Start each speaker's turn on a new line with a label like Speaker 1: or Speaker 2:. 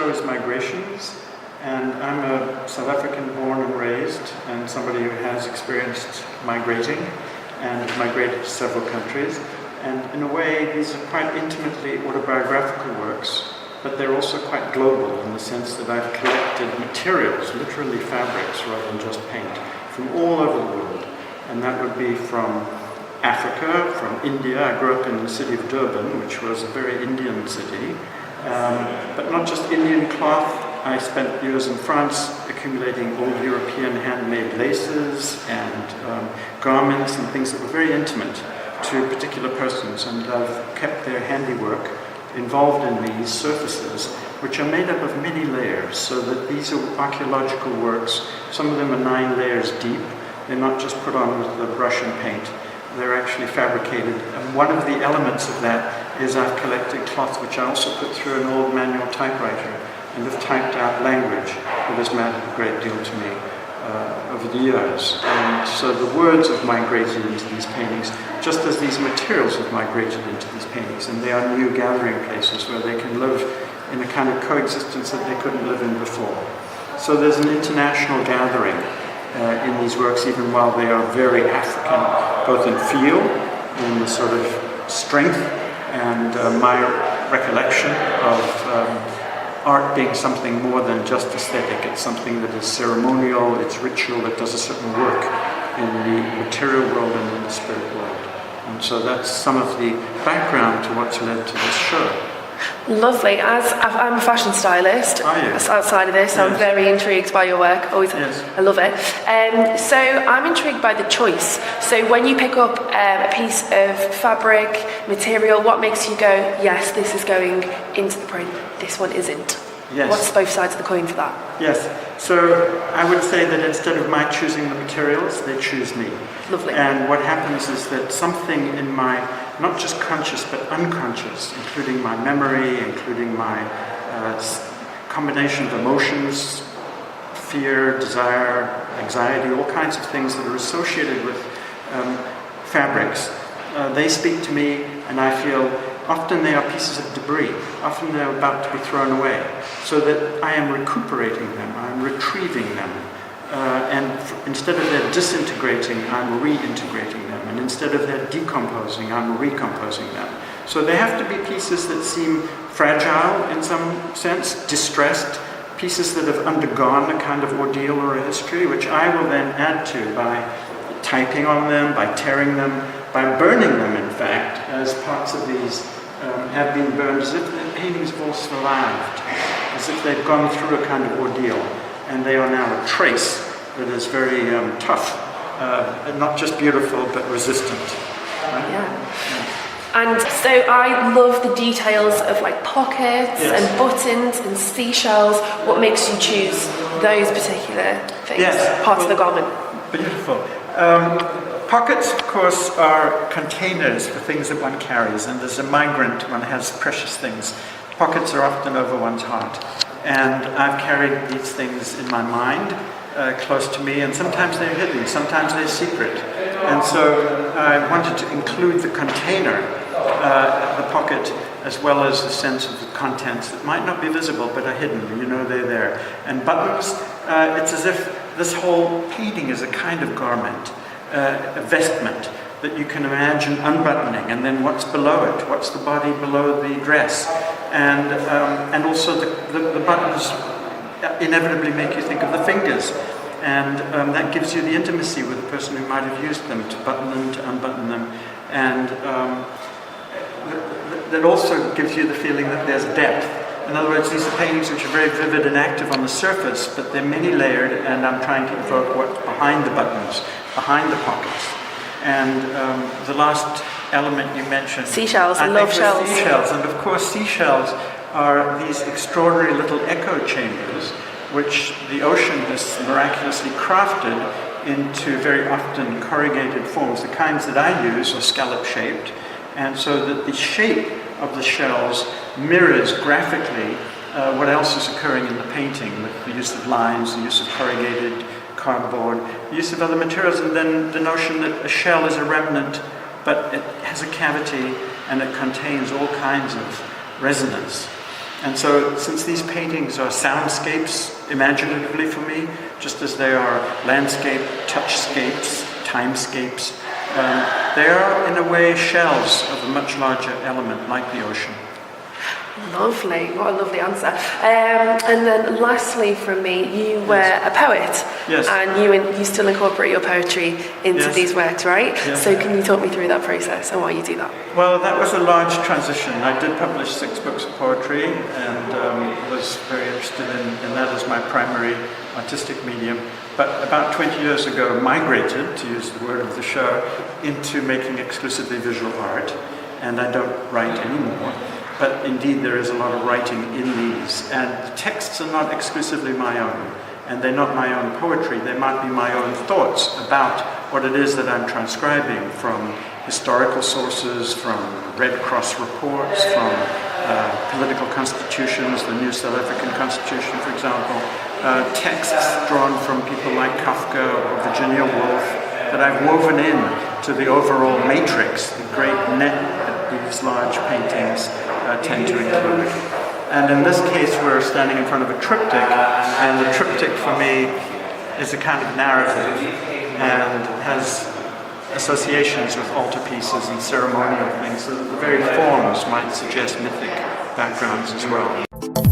Speaker 1: show is migrations, and I'm a South African born and raised, and somebody who has experienced migrating and migrated to several countries. And in a way, these are quite intimately autobiographical works, but they're also quite global in the sense that I've collected materials, literally fabrics rather than just paint, from all over the world. And that would be from Africa, from India. I grew up in the city of Durban, which was a very Indian city. But not just Indian cloth. I spent years in France accumulating old European handmade laces and garments and things that were very intimate to particular persons. And I've kept their handiwork involved in these surfaces, which are made up of many layers, so that these are archaeological works. Some of them are 9 layers deep. They're not just put on with the brush and paint. They're actually fabricated. And one of the elements of that is I've collected cloth which I also put through an old manual typewriter and have typed out language that has mattered a great deal to me over the years. And so the words have migrated into these paintings, just as these materials have migrated into these paintings. And they are new gathering places where they can live in a kind of coexistence that they couldn't live in before. So there's an international gathering in these works, even while they are very African, both in feel, in the sort of strength, and my recollection of art being something more than just aesthetic. It's something that is ceremonial, it's ritual, it does a certain work in the material world and in the spirit world. And so that's some of the background to what's led to this show.
Speaker 2: Lovely. As I'm a fashion stylist, outside of this, I'm very intrigued by your work. Always, I love it. So I'm intrigued by the choice. So when you pick up a piece of fabric, material, what makes you go, yes, this is going into the print, this one isn't?
Speaker 1: Yes.
Speaker 2: What's both sides of the coin for that?
Speaker 1: Yes. So I would say that instead of my choosing the materials, they choose me.
Speaker 2: Lovely.
Speaker 1: And what happens is that something in my, not just conscious, but unconscious, including my memory, including my combination of emotions, fear, desire, anxiety, all kinds of things that are associated with fabrics, they speak to me, and I feel often they are pieces of debris, often they're about to be thrown away, so that I am recuperating them, I'm retrieving them, and instead of their disintegrating, I'm reintegrating them, and instead of their decomposing, I'm recomposing them. So they have to be pieces that seem fragile in some sense, distressed, pieces that have undergone a kind of ordeal or a history, which I will then add to by typing on them, by tearing them, by burning them, in fact, as parts of these have been burned, as if the paintings have all survived, as if they've gone through a kind of ordeal, and they are now a trace that is very tough, not just beautiful, but resistant. Right?
Speaker 2: Yeah. And so I love the details of like pockets and buttons and seashells. What makes you choose those particular things, parts of the garment?
Speaker 1: Beautiful. Pockets, of course, are containers for things that one carries, and as a migrant, one has precious things. Pockets are often over one's heart, and I've carried these things in my mind, close to me, and sometimes they're hidden, sometimes they're secret. And so I wanted to include the container, the pocket, as well as the sense of the contents that might not be visible but are hidden, you know they're there. And buttons, it's as if this whole painting is a kind of garment, a vestment that you can imagine unbuttoning, and then what's below it, what's the body below the dress, and also the buttons inevitably make you think of the fingers, and that gives you the intimacy with the person who might have used them, to button them, to unbutton them, and that also gives you the feeling that there's depth. In other words, these are paintings which are very vivid and active on the surface, but they're many layered, and I'm trying to evoke what's behind the buttons, behind the pockets. And the last element you mentioned,
Speaker 2: seashells. I love shells.
Speaker 1: Seashells, and of course seashells are these extraordinary little echo chambers which the ocean has miraculously crafted into very often corrugated forms. The kinds that I use are scallop-shaped, and so that the shape of the shells mirrors graphically what else is occurring in the painting, with the use of lines, the use of corrugated cardboard, the use of other materials, and then the notion that a shell is a remnant, but it has a cavity and it contains all kinds of resonance. And so, since these paintings are soundscapes imaginatively for me, just as they are landscape, touchscapes, timescapes, they are in a way shells of a much larger element like the ocean.
Speaker 2: Lovely, what a lovely answer. And then lastly from me, you were a poet.
Speaker 1: Yes.
Speaker 2: And you still incorporate your poetry into these works, right?
Speaker 1: Yes.
Speaker 2: So can you talk me through that process and why you do that?
Speaker 1: Well, that was a large transition. I did publish 6 books of poetry and was very interested in that as my primary artistic medium. But about 20 years ago, migrated, to use the word of the show, into making exclusively visual art. And I don't write anymore. But indeed, there is a lot of writing in these. And the texts are not exclusively my own. And they're not my own poetry. They might be my own thoughts about what it is that I'm transcribing from historical sources, from Red Cross reports, from political constitutions, the new South African Constitution, for example, texts drawn from people like Kafka or Virginia Woolf that I've woven in to the overall matrix, the great net that these large paintings tend to include. And in this case, we're standing in front of a triptych, and the triptych for me is a kind of narrative and has associations with altarpieces and ceremonial things, so that the very forms might suggest mythic backgrounds as well.